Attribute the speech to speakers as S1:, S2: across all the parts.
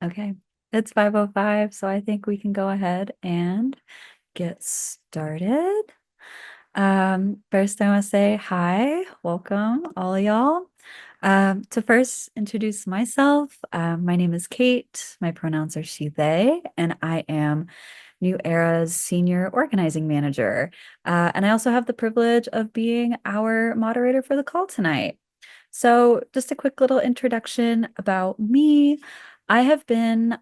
S1: Okay, it's 5:05, so I think we can go ahead and get started. First I want to say hi, welcome all of y'all. To first introduce myself, my name is Kate, my pronouns are she, they, and I am New Era's Senior Organizing Manager. And I also have the privilege of being our moderator for the call tonight. So just a quick little introduction about me. I have been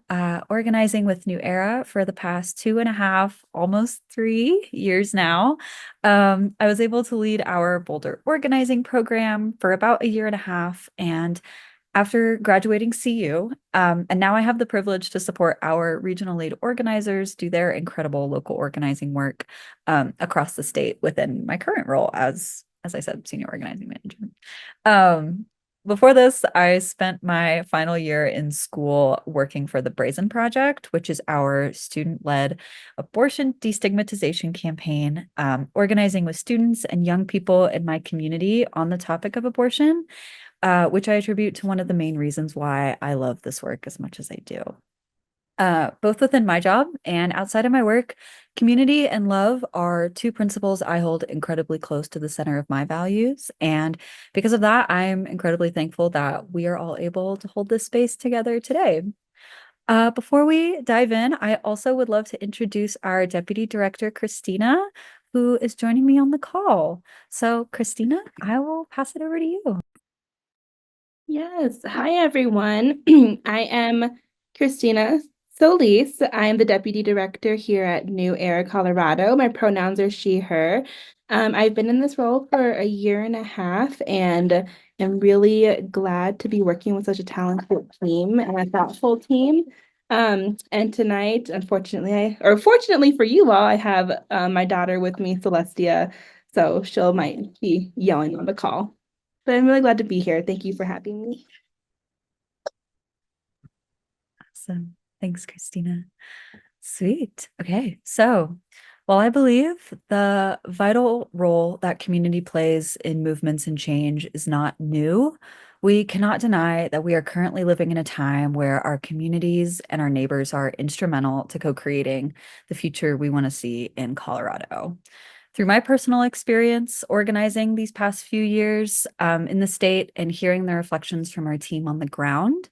S1: organizing with New Era for the past 2.5, almost 3 years now. I was able to lead our Boulder organizing program for about a year and a half. And after graduating CU, and now I have the privilege to support our regional lead organizers do their incredible local organizing work across the state within my current role as I said, senior organizing manager. Um, Before this, I spent my final year in school working for the Brazen Project, which is our student-led abortion destigmatization campaign, organizing with students and young people in my community on the topic of abortion, which I attribute to one of the main reasons why I love this work as much as I do. Both within my job and outside of my work, community and love are two principles I hold incredibly close to the center of my values. And because of that, I'm incredibly thankful that we are all able to hold this space together today. Before we dive in, I also would love to introduce our Deputy Director, Christina, who is joining me on the call. So, Christina, I will pass it over to you.
S2: Yes. Hi, everyone. I am Christina Solis. I am the Deputy Director here at New Era, Colorado. My pronouns are she, her. I've been in this role for a year and a half and am really glad to be working with such a talented team and a thoughtful team. And tonight, fortunately for you all, I have my daughter with me, Celestia, so she'll might be yelling on the call. But I'm really glad to be here. Thank you for having me.
S1: Awesome. Thanks, Christina. Sweet. Okay. So, while I believe the vital role that community plays in movements and change is not new, we cannot deny that we are currently living in a time where our communities and our neighbors are instrumental to co-creating the future we want to see in Colorado. Through my personal experience organizing these past few years in the state and hearing the reflections from our team on the ground,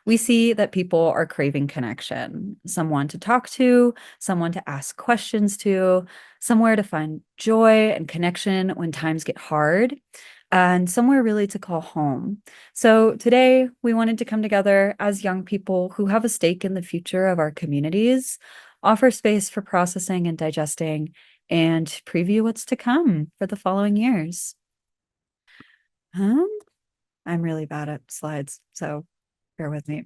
S1: we see that people are craving connection, someone to talk to, someone to ask questions to, somewhere to find joy and connection when times get hard, and somewhere really to call home. So today we wanted to come together as young people who have a stake in the future of our communities, offer space for processing and digesting, and preview what's to come for the following years. I'm really bad at slides, so bear with me.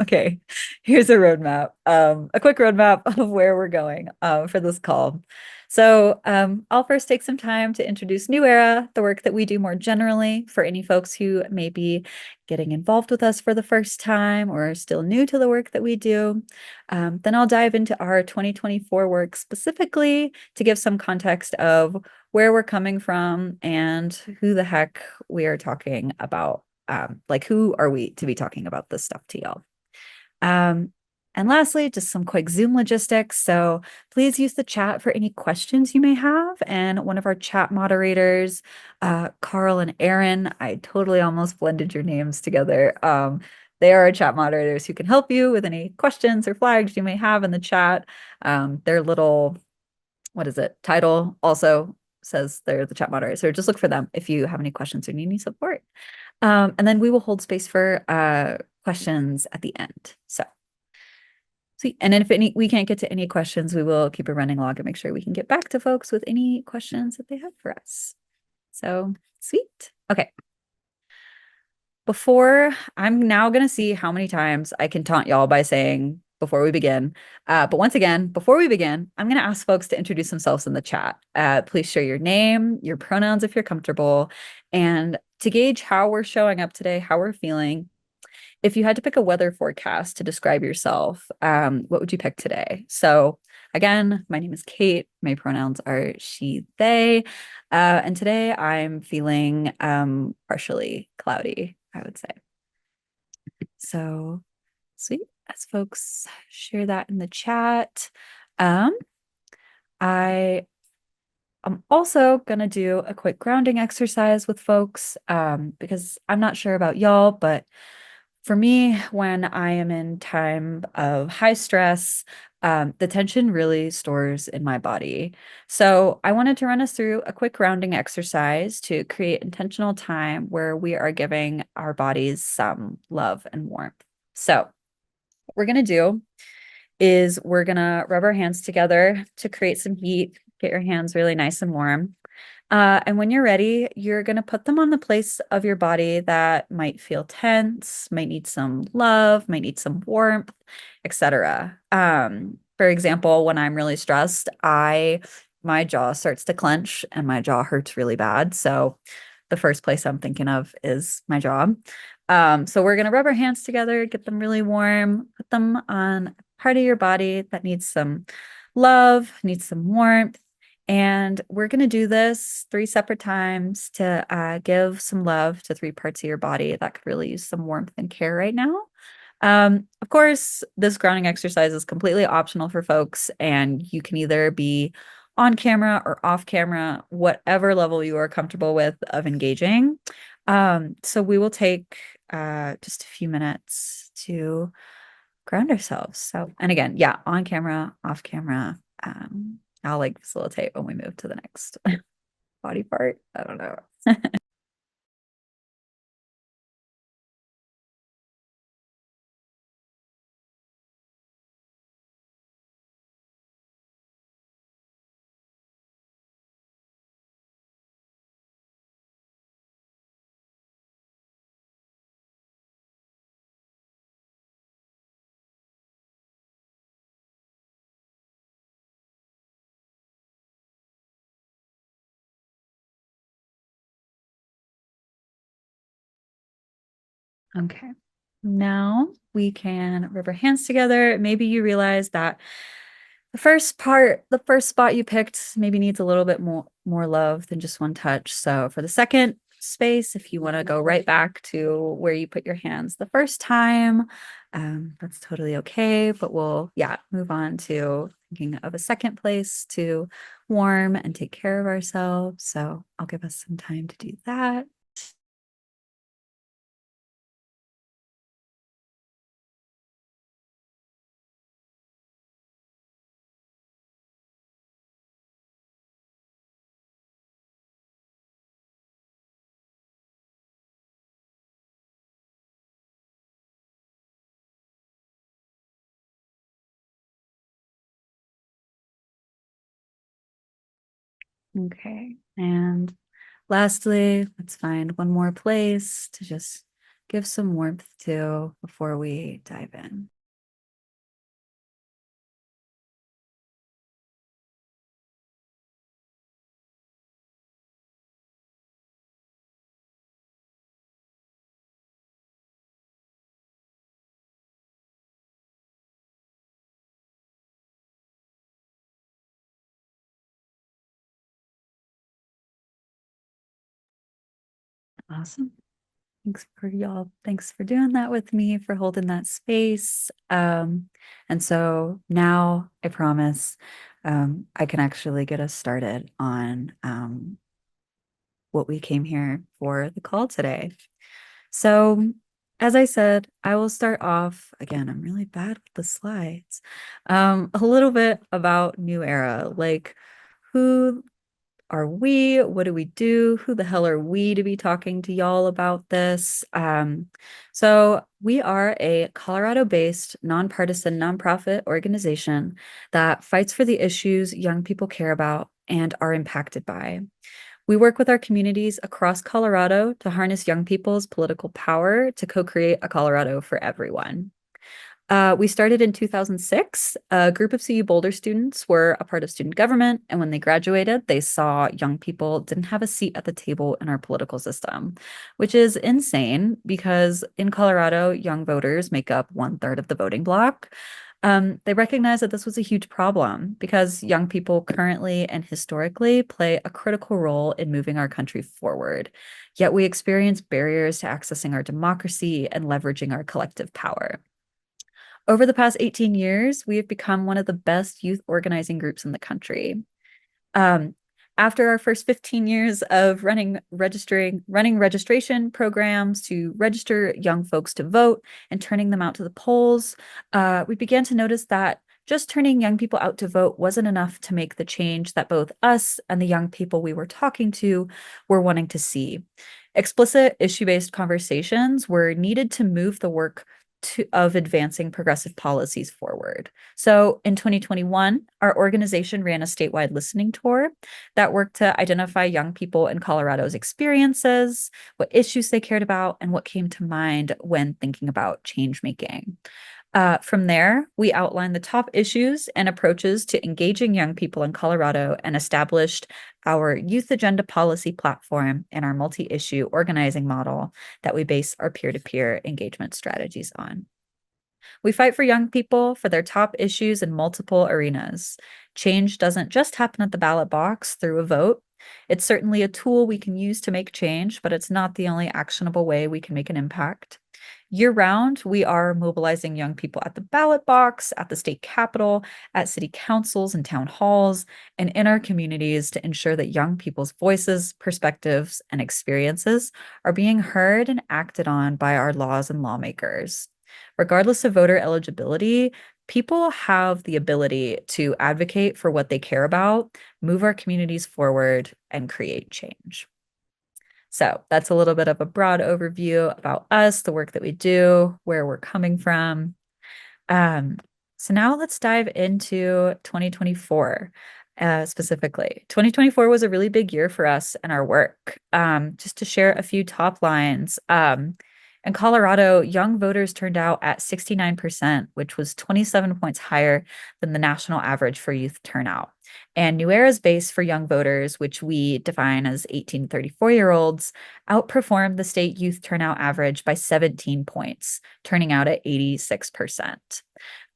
S1: Okay, here's a quick roadmap of where we're going for this call. So I'll first take some time to introduce New Era, the work that we do more generally for any folks who may be getting involved with us for the first time or still new to the work that we do. Then I'll dive into our 2024 work specifically to give some context of where we're coming from and who the heck we are talking about. Like, who are we to be talking about this stuff to y'all? And lastly, just some quick Zoom logistics. So please use the chat for any questions you may have. And one of our chat moderators, Carl and Aaron, I totally almost blended your names together. They are our chat moderators who can help you with any questions or flags you may have in the chat. Their little, what is it, title also says they're the chat moderator. So just look for them if you have any questions or need any support. And then we will hold space for questions at the end. So sweet. And then if we can't get to any questions, we will keep a running log and make sure we can get back to folks with any questions that they have for us. So sweet. Okay. I'm now going to see how many times I can taunt y'all by saying before we begin. But once again, before we begin, I'm going to ask folks to introduce themselves in the chat. Please share your name, your pronouns if you're comfortable, and to gauge how we're showing up today, how we're feeling. If you had to pick a weather forecast to describe yourself, what would you pick today? So again, my name is Kate. My pronouns are she, they. And today I'm feeling partially cloudy, I would say. So sweet. as folks share that in the chat. Um, I am also going to do a quick grounding exercise with folks because I'm not sure about y'all, but for me, when I am in time of high stress, the tension really stores in my body. So I wanted to run us through a quick grounding exercise to create intentional time where we are giving our bodies some love and warmth. So what we're going to do is we're going to rub our hands together to create some heat, get your hands really nice and warm. And when you're ready, you're going to put them on the place of your body that might feel tense, might need some love, might need some warmth, etc. For example, when I'm really stressed, my jaw starts to clench and my jaw hurts really bad. So the first place I'm thinking of is my jaw. So we're going to rub our hands together, get them really warm, put them on a part of your body that needs some love, needs some warmth. And we're going to do this 3 separate times to give some love to 3 parts of your body that could really use some warmth and care right now. Of course, this grounding exercise is completely optional for folks, and you can either be on camera or off camera, whatever level you are comfortable with of engaging. So we will take just a few minutes to ground ourselves. So, and again, yeah, on camera, off camera. I'll like facilitate when we move to the next body part. I don't know. Okay. Now we can rub our hands together. Maybe you realize that the first spot you picked maybe needs a little bit more love than just one touch. So for the second space, if you want to go right back to where you put your hands the first time, that's totally okay. But we'll, yeah, move on to thinking of a second place to warm and take care of ourselves. So I'll give us some time to do that. Okay. And lastly, let's find one more place to just give some warmth to before we dive in. Awesome. Thanks for y'all. Thanks for doing that with me, for holding that space. And so now I promise I can actually get us started on what we came here for the call today. So, as I said, I will start off again. I'm really bad with the slides. A little bit about New Era, like who are we? What do we do? Who the hell are we to be talking to y'all about this? So we are a Colorado-based, nonpartisan nonprofit organization that fights for the issues young people care about and are impacted by. We work with our communities across Colorado to harness young people's political power to co-create a Colorado for everyone. We started in 2006. A group of CU Boulder students were a part of student government, and when they graduated, they saw young people didn't have a seat at the table in our political system, which is insane because in Colorado, young voters make up 1/3 of the voting bloc. They recognized that this was a huge problem because young people currently and historically play a critical role in moving our country forward. Yet we experience barriers to accessing our democracy and leveraging our collective power. Over the past 18 years, we have become one of the best youth organizing groups in the country. Um, After our first 15 years of running registration programs to register young folks to vote and turning them out to the polls, we began to notice that just turning young people out to vote wasn't enough to make the change that both us and the young people we were talking to were wanting to see. Explicit issue-based conversations were needed to move the work of advancing progressive policies forward. So in 2021, our organization ran a statewide listening tour that worked to identify young people in Colorado's experiences, what issues they cared about, and what came to mind when thinking about change making. From there, we outlined the top issues and approaches to engaging young people in Colorado and established our youth agenda policy platform and our multi-issue organizing model that we base our peer-to-peer engagement strategies on. We fight for young people for their top issues in multiple arenas. Change doesn't just happen at the ballot box through a vote. It's certainly a tool we can use to make change, but it's not the only actionable way we can make an impact. Year round, we are mobilizing young people at the ballot box, at the state capitol, at city councils and town halls, and in our communities to ensure that young people's voices, perspectives, and experiences are being heard and acted on by our laws and lawmakers. Regardless of voter eligibility, people have the ability to advocate for what they care about, move our communities forward, and create change. So that's a little bit of a broad overview about us, the work that we do, where we're coming from. Um, so now let's dive into 2024 specifically. 2024 was a really big year for us and our work. Just to share a few top lines. In Colorado, young voters turned out at 69%, which was 27 points higher than the national average for youth turnout. And New Era's base for young voters, which we define as 18 to 34-year-olds, outperformed the state youth turnout average by 17 points, turning out at 86%.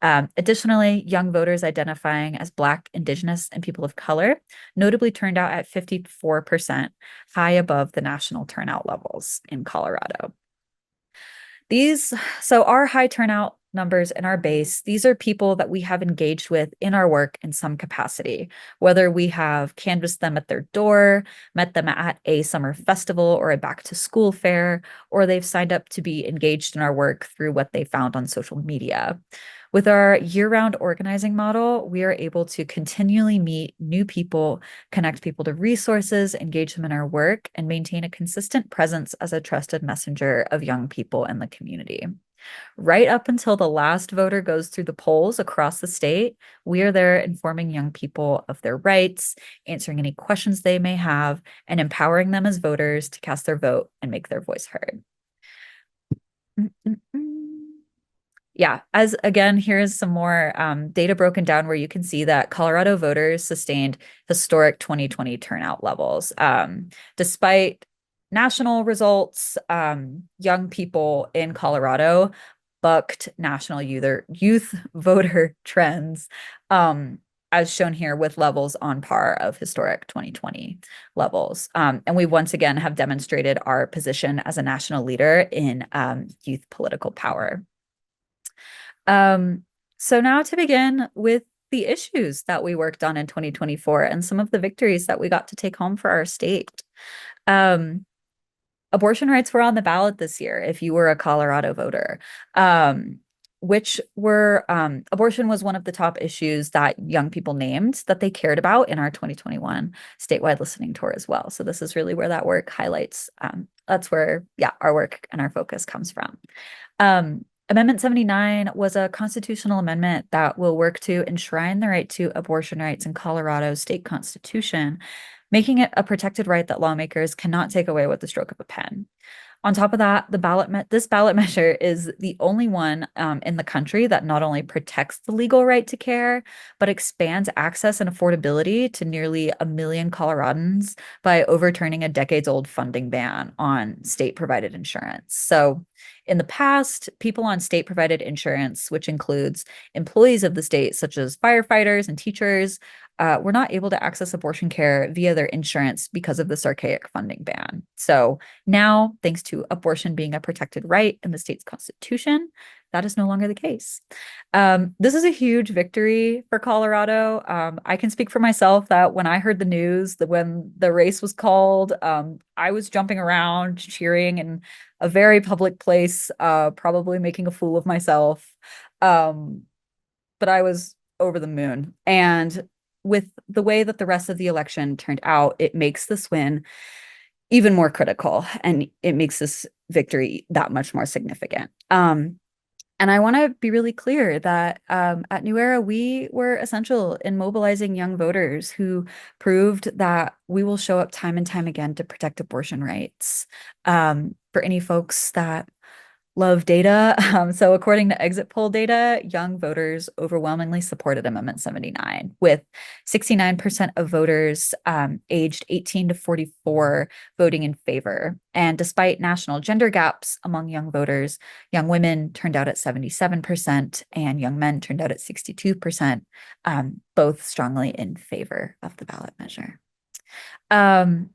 S1: Additionally, young voters identifying as Black, Indigenous, and people of color notably turned out at 54%, high above the national turnout levels in Colorado. So our high turnout numbers in our base, these are people that we have engaged with in our work in some capacity, whether we have canvassed them at their door, met them at a summer festival or a back to school fair, or they've signed up to be engaged in our work through what they found on social media. With our year-round organizing model, we are able to continually meet new people, connect people to resources, engage them in our work, and maintain a consistent presence as a trusted messenger of young people in the community. Right up until the last voter goes through the polls across the state, we are there informing young people of their rights, answering any questions they may have, and empowering them as voters to cast their vote and make their voice heard. Yeah, as again, here's some more data broken down where you can see that Colorado voters sustained historic 2020 turnout levels. Despite national results, young people in Colorado bucked national youth voter trends, as shown here with levels on par of historic 2020 levels. And we once again have demonstrated our position as a national leader in youth political power. So now to begin with the issues that we worked on in 2024 and some of the victories that we got to take home for our state. Abortion rights were on the ballot this year if you were a Colorado voter, abortion was one of the top issues that young people named that they cared about in our 2021 statewide listening tour as well. So this is really where that work highlights. That's where, yeah, our work and our focus comes from. Amendment 79 was a constitutional amendment that will work to enshrine the right to abortion rights in Colorado's state constitution, making it a protected right that lawmakers cannot take away with the stroke of a pen. On top of that, this ballot measure is the only one in the country that not only protects the legal right to care, but expands access and affordability to nearly 1 million Coloradans by overturning a decades-old funding ban on state-provided insurance. So in the past, people on state-provided insurance, which includes employees of the state, such as firefighters and teachers, were not able to access abortion care via their insurance because of this archaic funding ban. So now, thanks to abortion being a protected right in the state's constitution, that is no longer the case. This is a huge victory for Colorado. I can speak for myself that when I heard the news that when the race was called, I was jumping around, cheering in a very public place, probably making a fool of myself. Um, but I was over the moon. And with the way that the rest of the election turned out, it makes this win even more critical and it makes this victory that much more significant. And I want to be really clear that at New Era, we were essential in mobilizing young voters who proved that we will show up time and time again to protect abortion rights. For any folks that love data. So according to exit poll data, young voters overwhelmingly supported Amendment 79, with 69% of voters aged 18 to 44 voting in favor. And despite national gender gaps among young voters, young women turned out at 77% and young men turned out at 62%, both strongly in favor of the ballot measure. Um,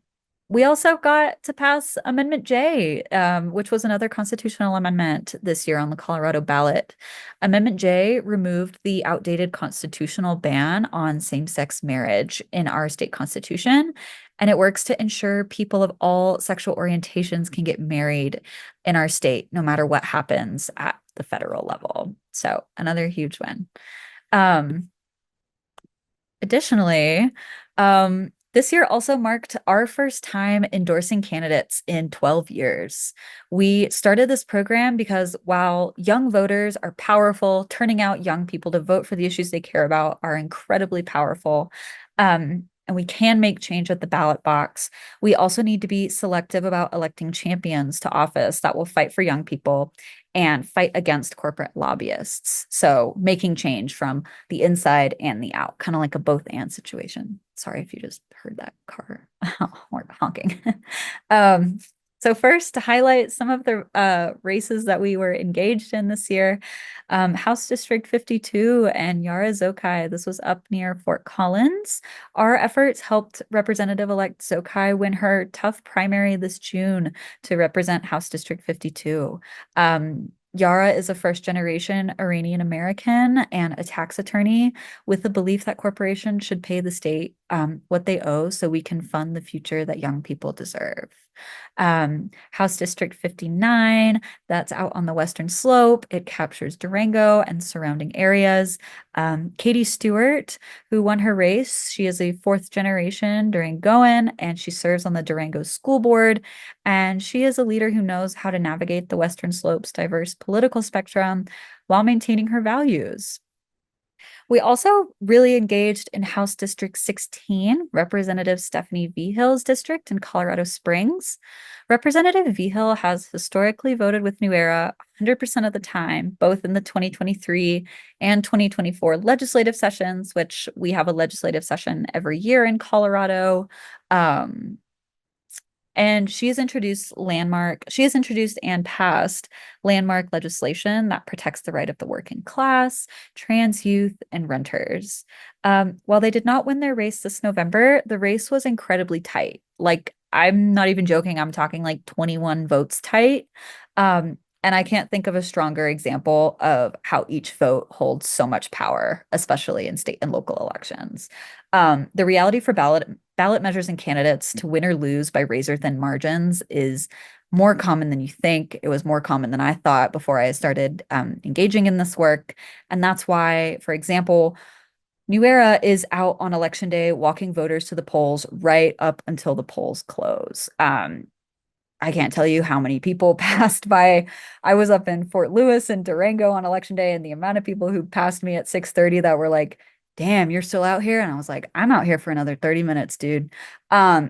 S1: we also got to pass Amendment J, which was another constitutional amendment this year on the Colorado ballot. Amendment J removed the outdated constitutional ban on same-sex marriage in our state constitution, and it works to ensure people of all sexual orientations can get married in our state, no matter what happens at the federal level. So another huge win. Um, Additionally, this year also marked our first time endorsing candidates in 12 years. We started this program because while young voters are powerful, turning out young people to vote for the issues they care about are incredibly powerful. And we can make change at the ballot box. We also need to be selective about electing champions to office that will fight for young people and fight against corporate lobbyists. So making change from the inside and the out, kind of like a both and situation. Sorry if you just heard that car honking. um, so first, to highlight some of the races that we were engaged in this year, House District 52 and Yara Zokai. This was up near Fort Collins. Our efforts helped Representative-elect Zokai win her tough primary this June to represent House District 52. Yara is a first-generation Iranian American and a tax attorney with the belief that corporations should pay the state what they owe so we can fund the future that young people deserve. House District 59, that's out on the Western Slope. It captures Durango and surrounding areas. Katie Stewart, who won her race, she is a fourth generation Durangoan and she serves on the Durango School Board. And she is a leader who knows how to navigate the Western Slope's diverse political spectrum while maintaining her values. We also really engaged in House District 16, Representative Stephanie Vihill's district in Colorado Springs. Representative Vihill has historically voted with New Era 100% of the time, both in the 2023 and 2024 legislative sessions, which we have a legislative session every year in Colorado. And she has introduced and passed landmark legislation that protects the right of the working class, trans youth, and renters. While they did not win their race this November, the race was incredibly tight. Like, I'm not even joking, I'm talking like 21 votes tight. And I can't think of a stronger example of how each vote holds so much power, especially in state and local elections. The reality for ballot measures and candidates to win or lose by razor thin margins is more common than you think. It was more common than I thought before I started engaging in this work. And that's why, for example, New Era is out on election day walking voters to the polls right up until the polls close. I can't tell you how many people passed by. I was up in Fort Lewis and Durango on election day, and the amount of people who passed me at 6:30 that were like, damn, you're still out here? And I was like, I'm out here for another 30 minutes, dude.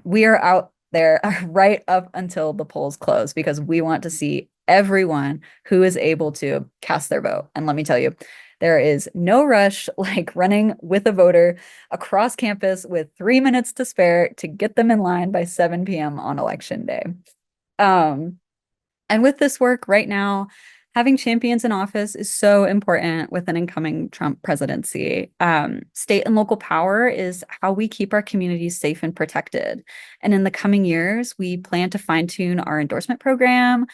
S1: We are out there right up until the polls close because we want to see everyone who is able to cast their vote. And let me tell you, there is no rush like running with a voter across campus with 3 minutes to spare to get them in line by 7 p.m. on election day. And with this work right now, having champions in office is so important with an incoming Trump presidency. State and local power is how we keep our communities safe and protected. And in the coming years, we plan to fine tune our endorsement program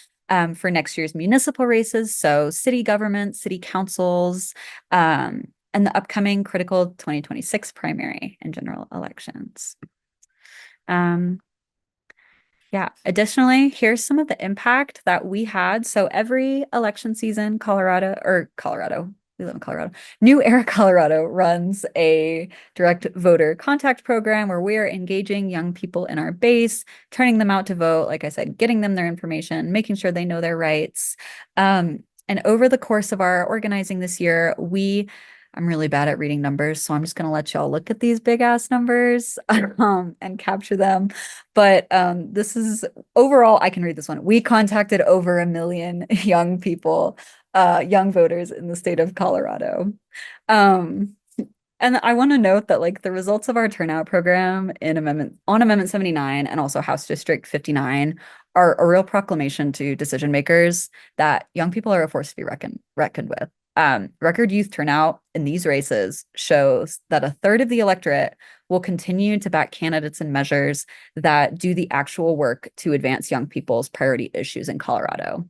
S1: for next year's municipal races, so city government, city councils, and the upcoming critical 2026 primary and general elections. Um, yeah. Additionally, here's some of the impact that we had. So every election season, we live in Colorado. New Era Colorado runs a direct voter contact program where we are engaging young people in our base, turning them out to vote, like I said, getting them their information, making sure they know their rights. And over the course of our organizing this year, I'm really bad at reading numbers, so I'm just going to let y'all look at these big ass numbers and capture them. But this is overall, I can read this one. We contacted over 1 million young people, young voters in the state of Colorado. Um, and I want to note that like the results of our turnout program in Amendment 79 and also House District 59 are a real proclamation to decision makers that young people are a force to be reckoned with. Record youth turnout in these races shows that a third of the electorate will continue to back candidates and measures that do the actual work to advance young people's priority issues in Colorado.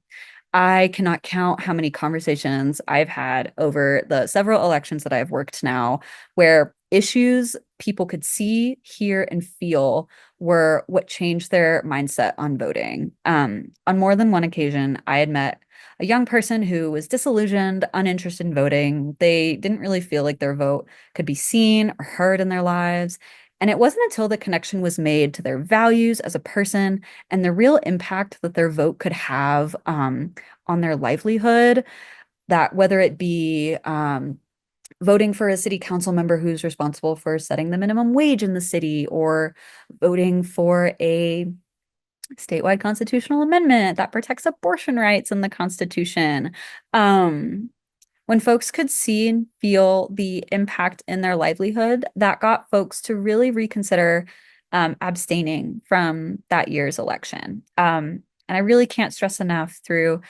S1: I cannot count how many conversations I've had over the several elections that I've worked now where issues people could see, hear, and feel were what changed their mindset on voting. On more than one occasion, I had met a young person who was disillusioned, uninterested in voting. They didn't really feel like their vote could be seen or heard in their lives. And it wasn't until the connection was made to their values as a person and the real impact that their vote could have on their livelihood, that whether it be voting for a city council member who's responsible for setting the minimum wage in the city, or voting for a statewide constitutional amendment that protects abortion rights in the Constitution. When folks could see and feel the impact in their livelihood, that got folks to really reconsider abstaining from that year's election. And I really can't stress enough through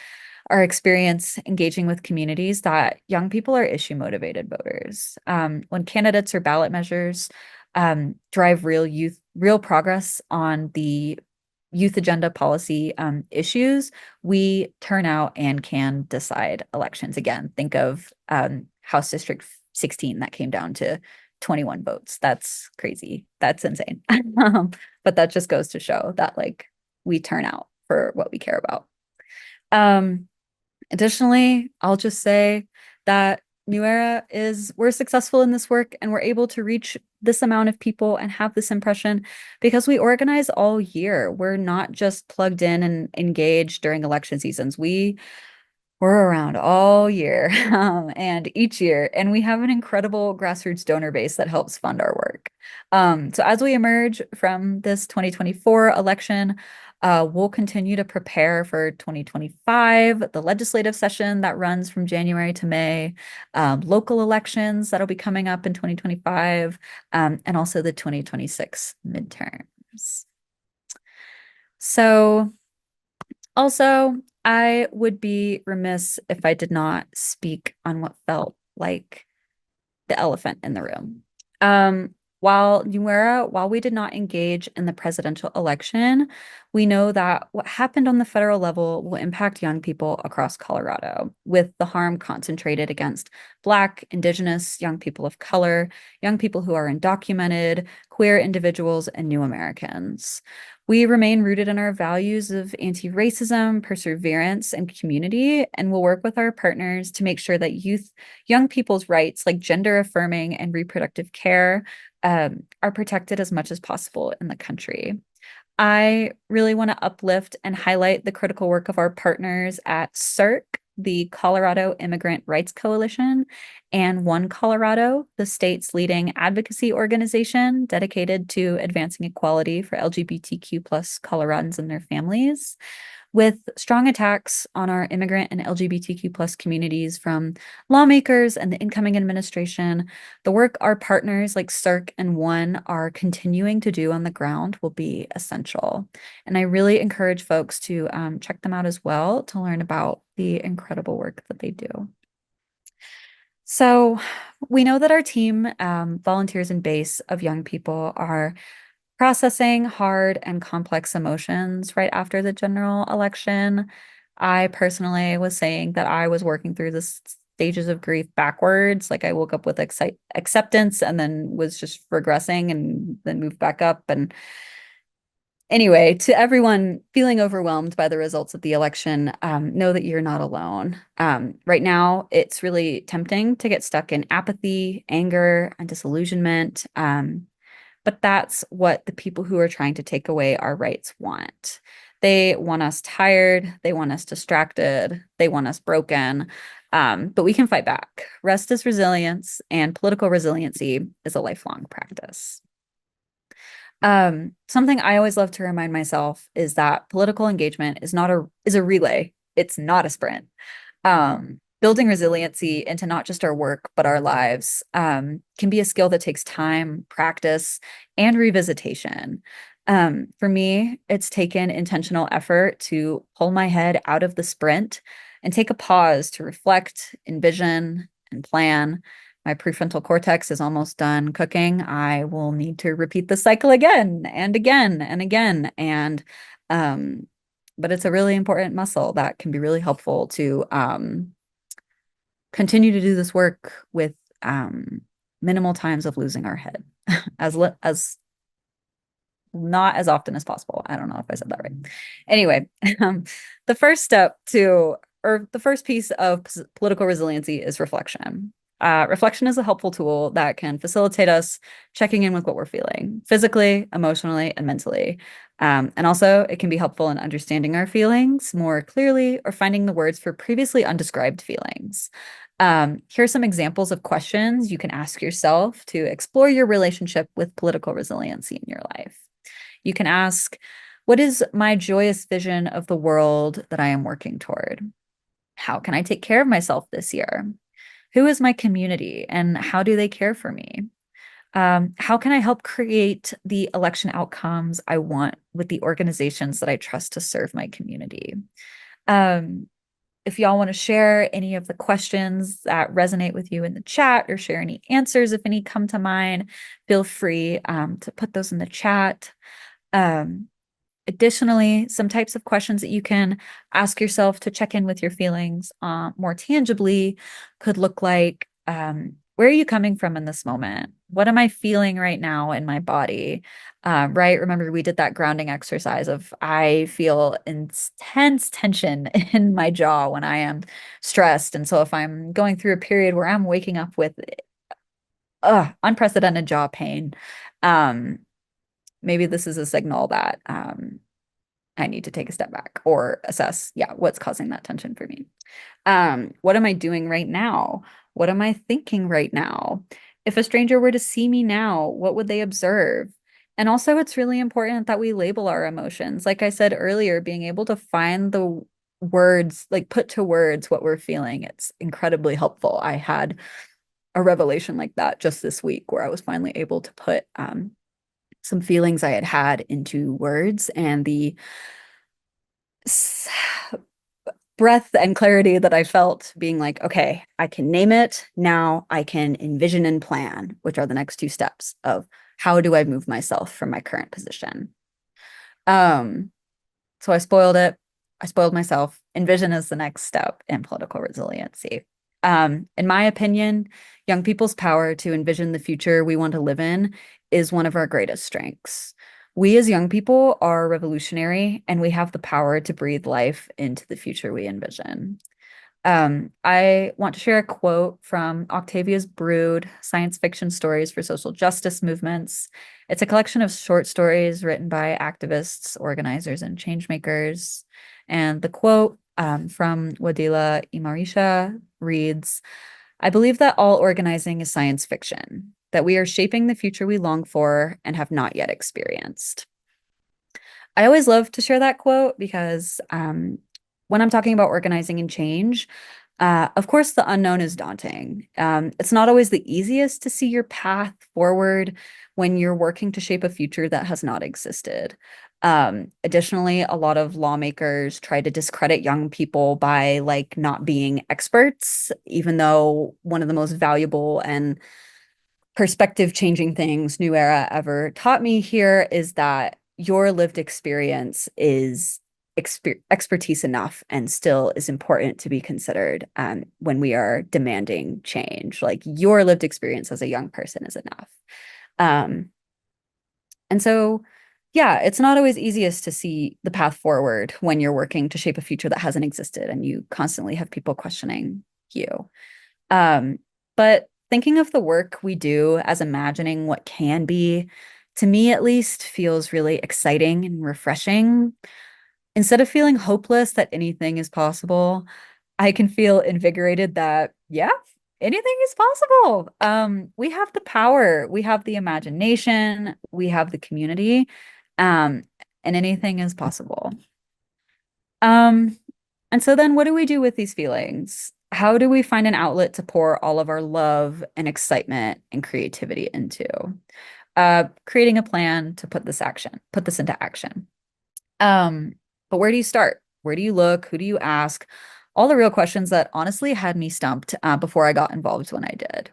S1: our experience engaging with communities that young people are issue motivated voters. When candidates or ballot measures drive real progress on the youth agenda policy issues, we turn out and can decide elections. Again, think of House District 16 that came down to 21 votes. That's crazy. That's insane. But that just goes to show that like we turn out for what we care about. Additionally, I'll just say that New Era we're successful in this work and we're able to reach this amount of people and have this impression because we organize all year. We're not just plugged in and engaged during election seasons. We're around all year and each year, and we have an incredible grassroots donor base that helps fund our work. So as we emerge from this 2024 election, we'll continue to prepare for 2025, the legislative session that runs from January to May, local elections that'll be coming up in 2025, and also the 2026 midterms. So also, I would be remiss if I did not speak on what felt like the elephant in the room. While we did not engage in the presidential election, we know that what happened on the federal level will impact young people across Colorado, with the harm concentrated against Black, Indigenous, young people of color, young people who are undocumented, queer individuals, and new Americans. We remain rooted in our values of anti-racism, perseverance, and community, and will work with our partners to make sure that young people's rights like gender affirming and reproductive care are protected as much as possible in the country. I really want to uplift and highlight the critical work of our partners at CIRC, the Colorado Immigrant Rights Coalition, and One Colorado, the state's leading advocacy organization dedicated to advancing equality for LGBTQ plus Coloradans and their families. With strong attacks on our immigrant and LGBTQ plus communities from lawmakers and the incoming administration, the work our partners like CIRC and One are continuing to do on the ground will be essential. And I really encourage folks to check them out as well to learn about the incredible work that they do. So we know that our team, volunteers and base of young people, are processing hard and complex emotions right after the general election. I personally was saying that I was working through the stages of grief backwards. Like I woke up with acceptance and then was just regressing and then moved back up. And anyway, to everyone feeling overwhelmed by the results of the election, know that you're not alone. Right now, it's really tempting to get stuck in apathy, anger, and disillusionment. But that's what the people who are trying to take away our rights want. They want us tired. They want us distracted. They want us broken. But we can fight back. Rest is resilience, and political resiliency is a lifelong practice. Something I always love to remind myself is that political engagement is a relay. It's not a sprint. Building resiliency into not just our work, but our lives can be a skill that takes time, practice, and revisitation. For me, it's taken intentional effort to pull my head out of the sprint and take a pause to reflect, envision, and plan. My prefrontal cortex is almost done cooking. I will need to repeat the cycle again and again and again. Um, but it's a really important muscle that can be really helpful to continue to do this work with minimal times of losing our head as not as often as possible. I don't know if I said that right. Anyway, um, the first step to, or the first piece of political resiliency is reflection. Reflection is a helpful tool that can facilitate us checking in with what we're feeling physically, emotionally, and mentally. And also, it can be helpful in understanding our feelings more clearly or finding the words for previously undescribed feelings. Here are some examples of questions you can ask yourself to explore your relationship with political resiliency in your life. You can ask, what is my joyous vision of the world that I am working toward? How can I take care of myself this year? Who is my community and how do they care for me? How can I help create the election outcomes I want with the organizations that I trust to serve my community? Um, if y'all want to share any of the questions that resonate with you in the chat or share any answers, if any come to mind, feel free to put those in the chat. Um, Additionally, some types of questions that you can ask yourself to check in with your feelings more tangibly could look like, where are you coming from in this moment? What am I feeling right now in my body? Right? Remember, we did that grounding exercise of I feel intense tension in my jaw when I am stressed. And so if I'm going through a period where I'm waking up with unprecedented jaw pain, um, maybe this is a signal that I need to take a step back or assess, yeah, what's causing that tension for me. What am I doing right now? What am I thinking right now? If a stranger were to see me now, what would they observe? And also, it's really important that we label our emotions. Like I said earlier, being able to find the words, like put to words what we're feeling, it's incredibly helpful. I had a revelation like that just this week where I was finally able to put some feelings I had had into words and the breath and clarity that I felt being like, okay, I can name it. Now I can envision and plan, which are the next two steps of how do I move myself from my current position. Um, so I spoiled it. I spoiled myself. Envision is the next step in political resiliency. In my opinion, young people's power to envision the future we want to live in is one of our greatest strengths. We as young people are revolutionary and we have the power to breathe life into the future we envision. I want to share a quote from Octavia's Brood, Science Fiction Stories for Social Justice Movements. It's a collection of short stories written by activists, organizers, and changemakers. And the quote from Wadila Imarisha reads, I believe that all organizing is science fiction, that we are shaping the future we long for and have not yet experienced. I always love to share that quote because when I'm talking about organizing and change, of course, the unknown is daunting. It's not always the easiest to see your path forward when you're working to shape a future that has not existed. Additionally, a lot of lawmakers try to discredit young people by like not being experts, even though one of the most valuable and perspective changing things New Era ever taught me here is that your lived experience is expertise enough and still is important to be considered when we are demanding change. Like your lived experience as a young person is enough. Um, and so, yeah, it's not always easiest to see the path forward when you're working to shape a future that hasn't existed and you constantly have people questioning you. Um, but thinking of the work we do as imagining what can be, to me at least, feels really exciting and refreshing. Instead of feeling hopeless that anything is possible, I can feel invigorated that, yeah, anything is possible. We have the power, we have the imagination, we have the community, um, and anything is possible. Um, and so then what do we do with these feelings? How do we find an outlet to pour all of our love and excitement and creativity into? Creating a plan to put this into action. Um, but where do you start? Where do you look? Who do you ask? All the real questions that honestly had me stumped before I got involved when I did.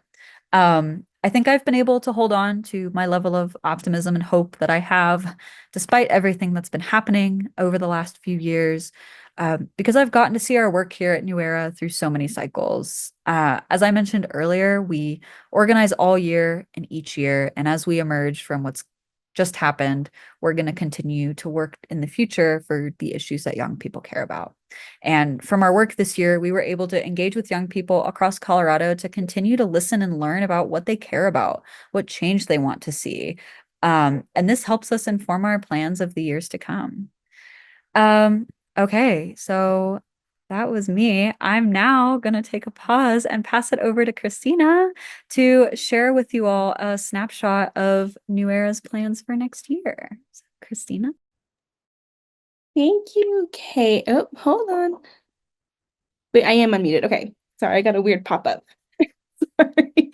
S1: I think I've been able to hold on to my level of optimism and hope that I have, despite everything that's been happening over the last few years, because I've gotten to see our work here at New Era through so many cycles. As I mentioned earlier, we organize all year and each year, and as we emerge from what's just happened, we're going to continue to work in the future for the issues that young people care about. And from our work this year, we were able to engage with young people across Colorado to continue to listen and learn about what they care about, what change they want to see. And this helps us inform our plans of the years to come. Um, okay, so that was me. I'm now going to take a pause and pass it over to Christina to share with you all a snapshot of New Era's plans for next year. So, Christina?
S2: Thank you, Kate. Oh, hold on. Wait, I am unmuted. Okay. Sorry, I got a weird pop-up. Sorry.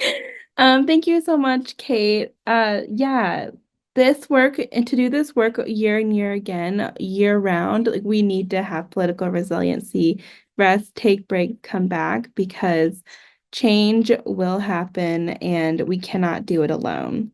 S2: Thank you so much, Kate. Yeah, this work and to do this work year and year again, year round, like we need to have political resiliency, rest, take break, come back because change will happen and we cannot do it alone.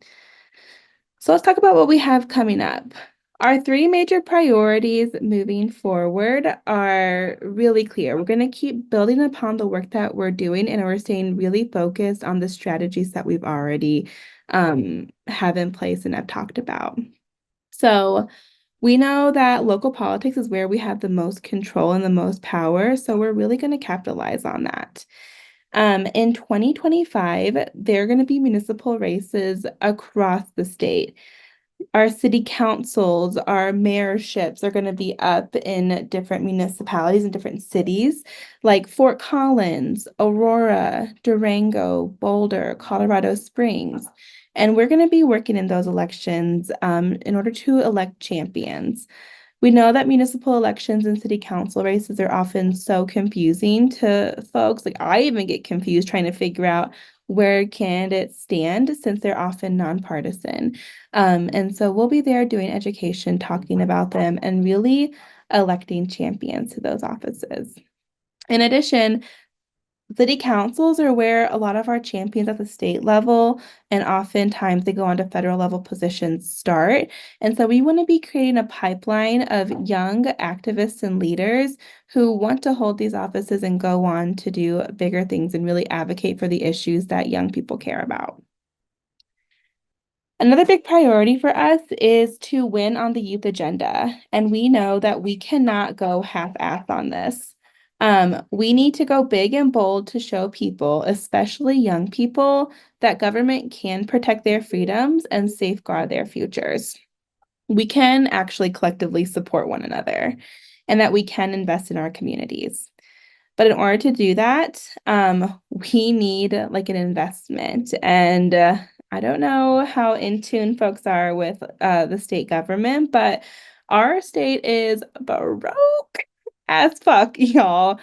S2: So let's talk about what we have coming up. Our three major priorities moving forward are really clear. We're going to keep building upon the work that we're doing, and we're staying really focused on the strategies that we've already have in place and have talked about. So we know that local politics is where we have the most control and the most power, so we're really going to capitalize on that. In 2025, there are going to be municipal races across the state. Our city councils, our mayorships are going to be up in different municipalities and different cities like Fort Collins, Aurora, Durango, Boulder, Colorado Springs. And we're going to be working in those elections in order to elect champions. We know that municipal elections and city council races are often so confusing to folks. Like I even get confused trying to figure out where candidates stand since they're often nonpartisan. And so we'll be there doing education, talking about them, and really electing champions to those offices. In addition, city councils are where a lot of our champions at the state level and oftentimes they go on to federal level positions start. And so we want to be creating a pipeline of young activists and leaders who want to hold these offices and go on to do bigger things and really advocate for the issues that young people care about. Another big priority for us is to win on the youth agenda. And we know that we cannot go half-assed on this. We need to go big and bold to show people, especially young people, that government can protect their freedoms and safeguard their futures. We can actually collectively support one another and that we can invest in our communities. But in order to do that, we need like an investment. And I don't know how in tune folks are with the state government, but our state is broke as fuck, y'all.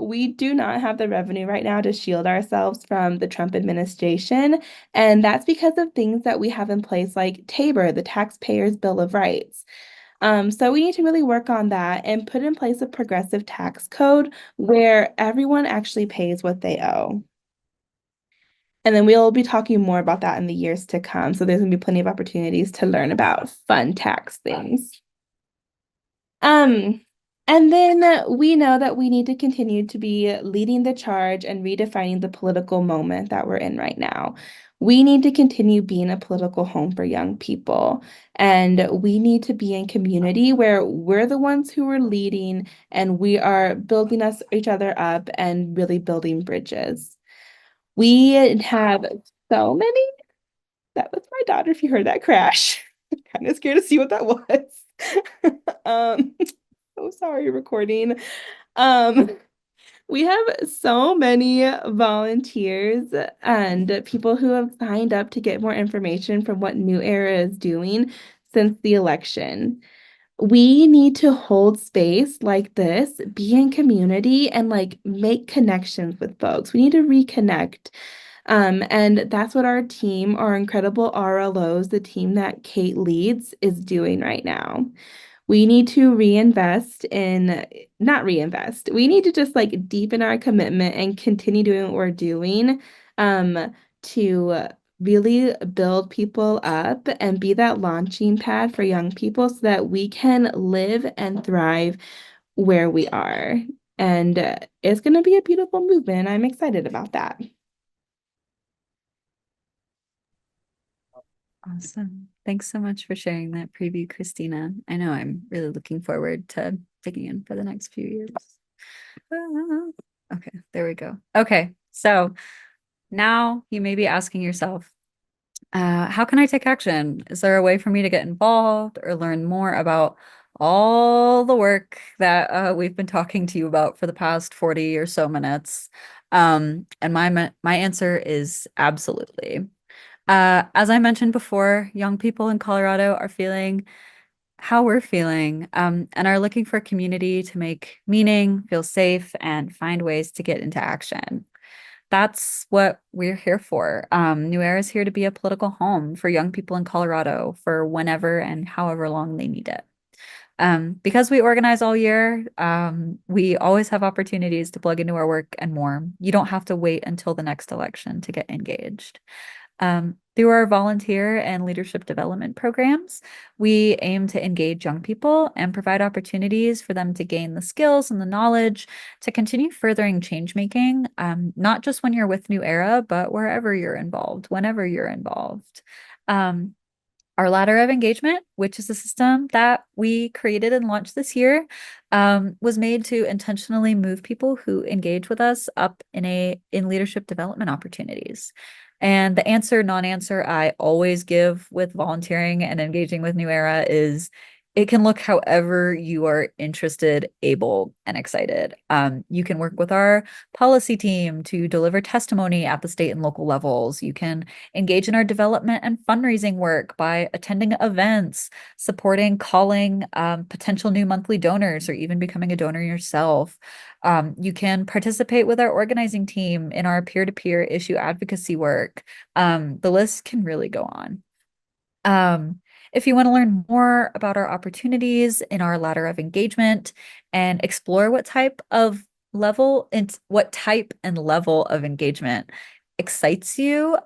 S2: We do not have the revenue right now to shield ourselves from the Trump administration. And that's because of things that we have in place like TABOR, the Taxpayers Bill of Rights. So we need to really work on that and put in place a progressive tax code where everyone actually pays what they owe. And then we'll be talking more about that in the years to come. So there's gonna be plenty of opportunities to learn about fun tax things. Um, and then we know that we need to continue to be leading the charge and redefining the political moment that we're in right now. We need to continue being a political home for young people. And we need to be in community where we're the ones who are leading and we are building us each other up and really building bridges. We have so many. That was my daughter, if you heard that crash. Kind of scared to see what that was. Um, so sorry, recording. Um, we have so many volunteers and people who have signed up to get more information from what New Era is doing since the election. We need to hold space like this, be in community, and like make connections with folks. We need to reconnect. And that's what our team, our incredible RLOs, the team that Kate leads, is doing right now. We need to reinvest in, not reinvest, we need to just like deepen our commitment and continue doing what we're doing to really build people up and be that launching pad for young people so that we can live and thrive where we are. And it's going to be a beautiful movement. I'm excited about that.
S1: Awesome. Thanks so much for sharing that preview, Christina. I know I'm really looking forward to digging in for the next few years. Okay, there we go. Okay, so now you may be asking yourself, how can I take action? Is there a way for me to get involved or learn more about all the work that we've been talking to you about for the past 40 or so minutes? And my answer is absolutely. As I mentioned before, young people in Colorado are feeling how we're feeling, and are looking for a community to make meaning, feel safe, and find ways to get into action. That's what we're here for. New Era is here to be a political home for young people in Colorado for whenever and however long they need it. Because we organize all year, we always have opportunities to plug into our work and more. You don't have to wait until the next election to get engaged. Through our volunteer and leadership development programs, we aim to engage young people and provide opportunities for them to gain the skills and the knowledge to continue furthering change making, not just when you're with New Era, but wherever you're involved, whenever you're involved. Um, our ladder of engagement, which is a system that we created and launched this year, was made to intentionally move people who engage with us up in leadership development opportunities. And the answer, non-answer I always give with volunteering and engaging with New Era is it can look however you are interested, able, and excited. You can work with our policy team to deliver testimony at the state and local levels. You can engage in our development and fundraising work by attending events, supporting calling potential new monthly donors, or even becoming a donor yourself. You can participate with our organizing team in our peer-to-peer issue advocacy work. The list can really go on. Um, if you want to learn more about our opportunities in our ladder of engagement and explore what type and level of engagement excites you,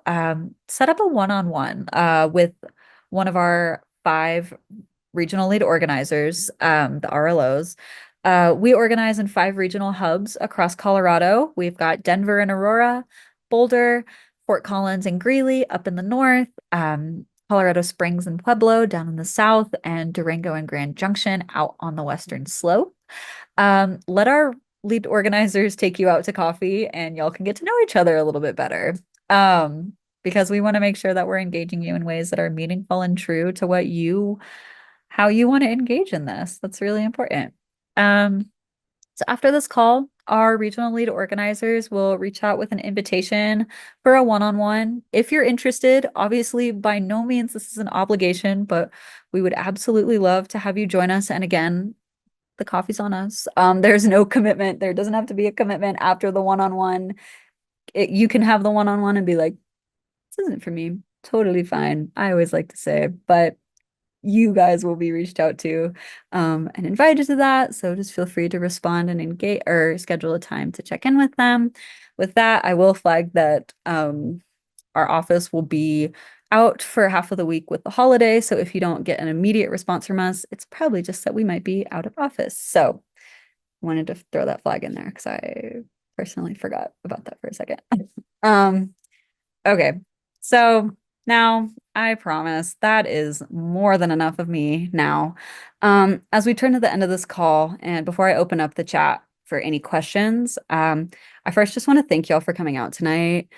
S1: set up a one-on-one with one of our 5 regional lead organizers, the RLOs. We organize in 5 regional hubs across Colorado. We've got Denver and Aurora, Boulder, Fort Collins and Greeley up in the north, Colorado Springs and Pueblo down in the south, and Durango and Grand Junction out on the western slope. Let our lead organizers take you out to coffee and y'all can get to know each other a little bit better. Because we want to make sure that we're engaging you in ways that are meaningful and true to how you want to engage in this. That's really important. So after this call, our regional lead organizers will reach out with an invitation for a one-on-one. If you're interested, obviously, by no means this is an obligation, but we would absolutely love to have you join us. And again, the coffee's on us. There's no commitment. There doesn't have to be a commitment after the one-on-one. You can have the one-on-one and be like, this isn't for me. Totally fine. I always like to say, but you guys will be reached out to and invited to that. So just feel free to respond and engage or schedule a time to check in with them. With that, I will flag that our office will be out for half of the week with the holiday. So if you don't get an immediate response from us, it's probably just that we might be out of office. So wanted to throw that flag in there because I personally forgot about that for a second. Um, okay. So now I promise that is more than enough of me now. As we turn to the end of this call, and before I open up the chat for any questions, I first just want to thank y'all for coming out tonight.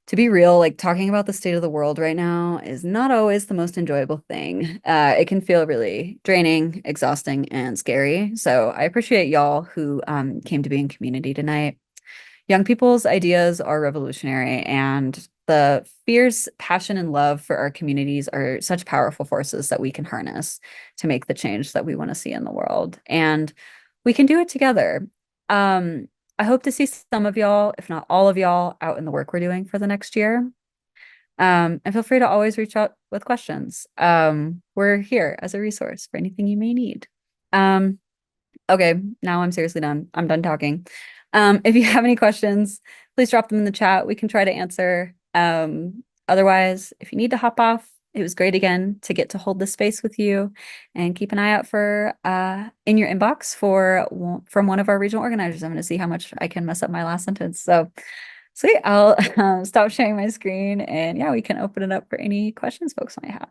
S1: To be real, like talking about the state of the world right now is not always the most enjoyable thing. It can feel really draining, exhausting, and scary. So I appreciate y'all who came to be in community tonight. Young people's ideas are revolutionary, and the fierce passion and love for our communities are such powerful forces that we can harness to make the change that we want to see in the world. And we can do it together. Um, I hope to see some of y'all, if not all of y'all, out in the work we're doing for the next year. And feel free to always reach out with questions. We're here as a resource for anything you may need. Um, Okay, now I'm seriously done. I'm done talking. If you have any questions, please drop them in the chat. We can try to answer. Otherwise, if you need to hop off, it was great again to get to hold this space with you, and keep an eye out for in your inbox for from one of our regional organizers. I'm going to see how much I can mess up my last sentence. So, sweet. I'll stop sharing my screen, and yeah, we can open it up for any questions folks might have.